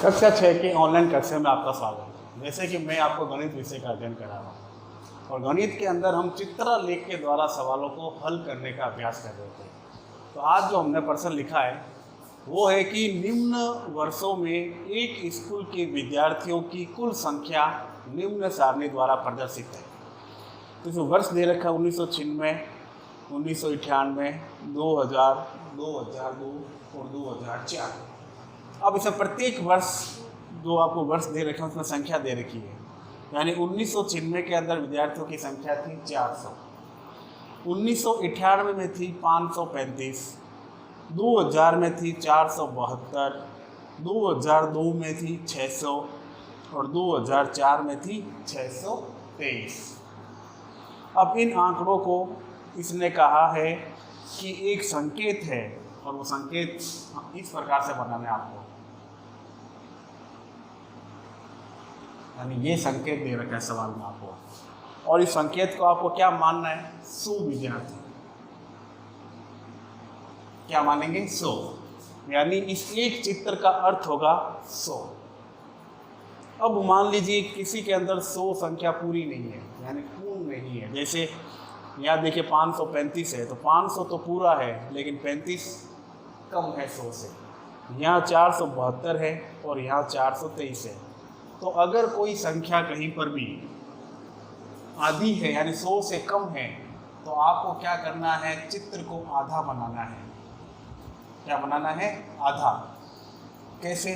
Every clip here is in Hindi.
कक्षा 6 की ऑनलाइन कक्षा में आपका स्वागत है। जैसे कि मैं आपको गणित विषय का अध्ययन करा रहा हूँ और गणित के अंदर हम चित्रलेख के द्वारा सवालों को हल करने का अभ्यास कर रहे थे। तो आज जो हमने प्रश्न लिखा है वो है कि निम्न वर्षों में एक स्कूल के विद्यार्थियों की कुल संख्या निम्न सारणी द्वारा प्रदर्शित है। तो जो वर्ष दे रखा है 1996, 1998, 2000, 2002 और 2004। अब इसमें प्रत्येक वर्ष जो आपको वर्ष दे रखे हैं उसमें संख्या दे रखी है। यानी 1996 के अंदर विद्यार्थियों की संख्या थी 400, 1998 में थी 535, 2000 में थी 472, 2002 में थी 600 और 2004 में थी 623। अब इन आंकड़ों को इसने कहा है कि एक संकेत है और वो संकेत इस प्रकार से बनाना है आपको। यानी ये संकेत दे रखा है सवाल में आपको और इस संकेत को आपको क्या मानना है? 100 विद्यार्थी। क्या मानेंगे? 100। यानी इस एक चित्र का अर्थ होगा 100। अब मान लीजिए किसी के अंदर 100 संख्या पूरी नहीं है, यानी पूर्ण नहीं है। जैसे यहाँ देखिए 535 है तो 500 तो पूरा है लेकिन 35 कम है 100 से। यहाँ 472 है और यहाँ 423 है। तो अगर कोई संख्या कहीं पर भी आधी है यानी 100 से कम है तो आपको क्या करना है? चित्र को आधा बनाना है। क्या बनाना है? आधा। कैसे?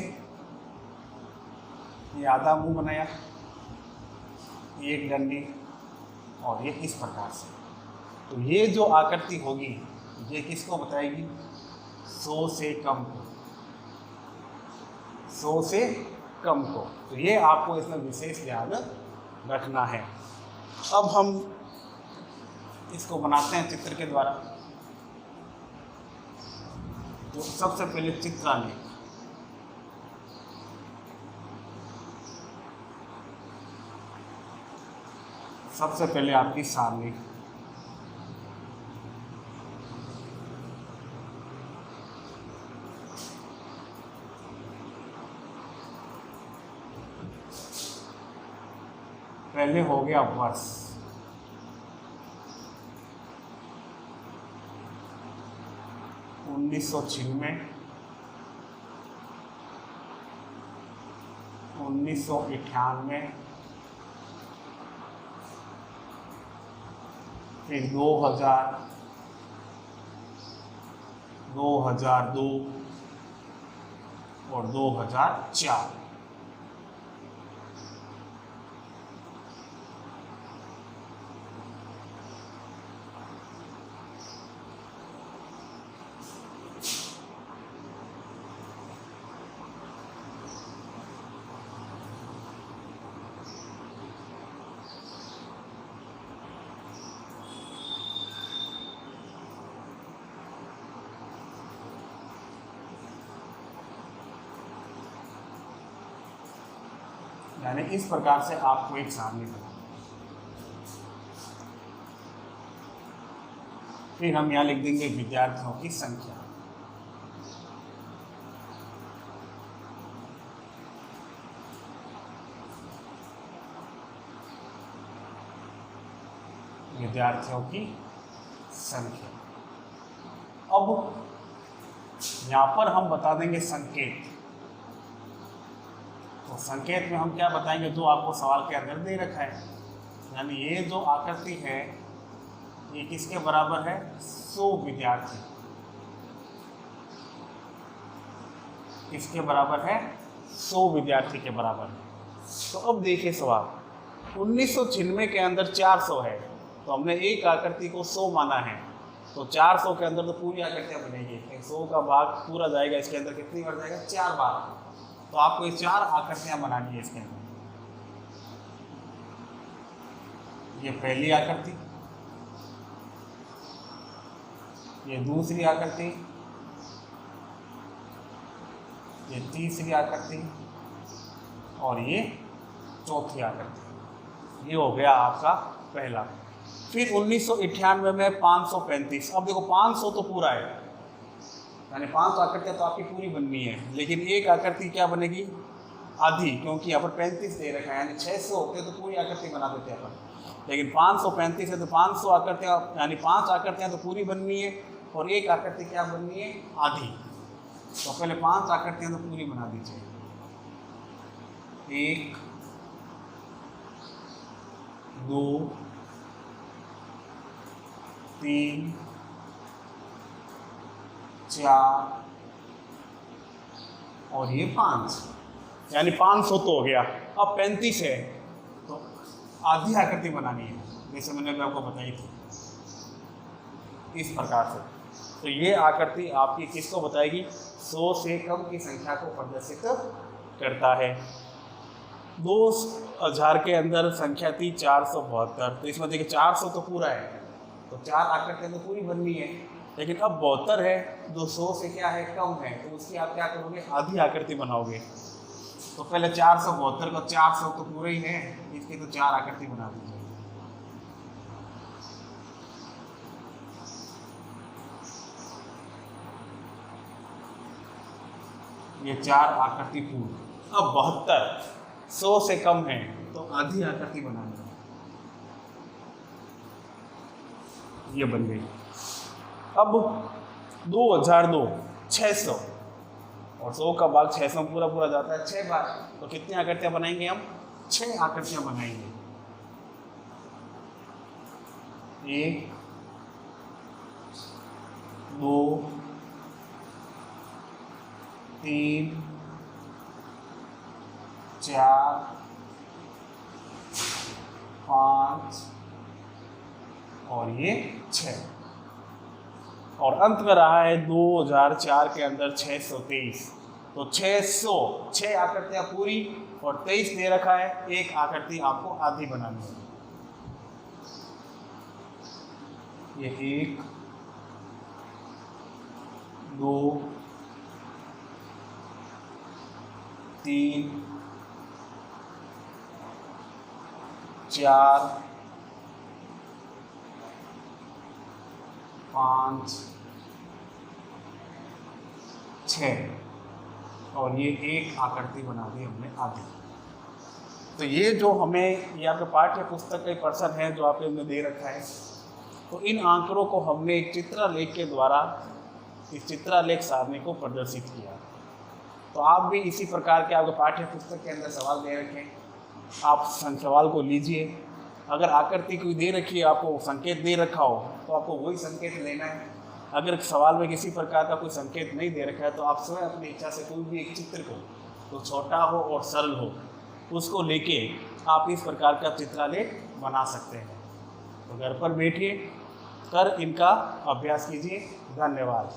ये आधा मुंह बनाया, एक डंडी और ये इस प्रकार से। तो ये जो आकृति होगी ये किसको बताएगी? 100 से कम को, 100 से कम को। तो ये आपको इसमें विशेष ध्यान रखना है। अब हम इसको बनाते हैं चित्र के द्वारा। तो सबसे पहले चित्रालेख। सबसे पहले आपकी सारणी। पहले हो गया वर्ष, उन्नीस सौ 1998, फिर 2000, 2002 और 2004। यानी इस प्रकार से आपको एक सारणी बनाना है। फिर हम यहाँ लिख देंगे विद्यार्थियों की संख्या। विद्यार्थियों की संख्या। अब यहाँ पर हम बता देंगे संकेत। तो संकेत में हम क्या बताएंगे? जो आपको सवाल के अंदर दे रखा है। यानी ये जो आकृति है ये किसके बराबर है? 100 विद्यार्थी। किसके बराबर है? 100 विद्यार्थी के बराबर है। तो अब देखिए सवाल 1996 के अंदर 400 है तो हमने एक आकृति को 100 माना है। तो 400 के अंदर तो पूरी आकृतियाँ बनेगी। 100 का भाग पूरा जाएगा, इसके अंदर कितनी बढ़ जाएगा? 4 बार। तो आपको ये 4 आकृतियां बनानी है इसके अंदर। ये पहली आकृति, ये दूसरी आकृति, ये तीसरी आकृति और ये चौथी आकृति। ये हो गया आपका पहला। फिर 1998 में 535। अब देखो 500 तो पूरा है, यानी 5 आकृतियाँ तो आपकी पूरी बननी है, लेकिन एक आकृति क्या बनेगी? आधी, क्योंकि यहाँ पर 35 दे रखा है, यानी 600 होते तो पूरी आकृति बना देते अपन, लेकिन 535 है तो 500 आकृतियाँ, यानी 5 आकृतियाँ तो पूरी बननी है और एक आकृति क्या बननी है, आधी। तो पहले 5 आकृतियाँ तो पूरी बना दीजिए, 1 2 3 4 और ये 5, यानी 500 तो हो गया। अब 35 है तो आधी आकृति बनानी है, जैसे मैंने भी आपको बताई थी इस प्रकार से। तो ये आकृति आपकी किसको बताएगी, 100 से कम की संख्या को प्रदर्शित करता है। 2000 के अंदर संख्या थी 472, तो इसमें देखिए 400 तो पूरा है, तो 4 आकृतियाँ तो पूरी बननी है, लेकिन अब 72 है जो 100 से क्या है, कम है, तो उसकी आप क्या करोगे, आधी आकृति बनाओगे। तो पहले 472 का 400 तो पूरा ही है, इसकी तो 4 आकृति बना दीजिए। ये 4 आकृति पूर्ण। अब 72 100 से कम है तो आधी आकृति बनानी है, ये बन गई। अब 2002 600 और 100 का भाग 600 पूरा पूरा जाता है 6 बार, तो कितनी आकृतियां बनाएंगे हम, 6 आकृतियां बनाएंगे। 1 2 3 4 5 और ये 6, और अंत में रहा है 2004 के अंदर 623, तो 6 आकृतियाँ पूरी और 23 दे रखा है, एक आकृति आपको आधी बनानी है। ये 1 2 3 4 5 6 और ये एक आकृति बना दी हमने आधी। तो ये जो हमें ये आपके पाठ्य पुस्तक का पर्सन है जो आपके हमने दे रखा है, तो इन आंकड़ों को हमने एक चित्रलेख के द्वारा इस चित्रलेख सारणी को प्रदर्शित किया। तो आप भी इसी प्रकार के आपके पाठ्य पुस्तक के अंदर सवाल दे रखे, आप सवाल को लीजिए। अगर आकृति कोई दे रखी है, आपको संकेत दे रखा हो, तो आपको वही संकेत लेना है। अगर सवाल में किसी प्रकार का कोई संकेत नहीं दे रखा है, तो आप स्वयं अपनी इच्छा से कोई भी एक चित्र को, तो छोटा हो और सरल हो, उसको लेके आप इस प्रकार का चित्रलेख बना सकते हैं। तो घर पर बैठिए, कर इनका अभ्यास कीजिए। धन्यवाद।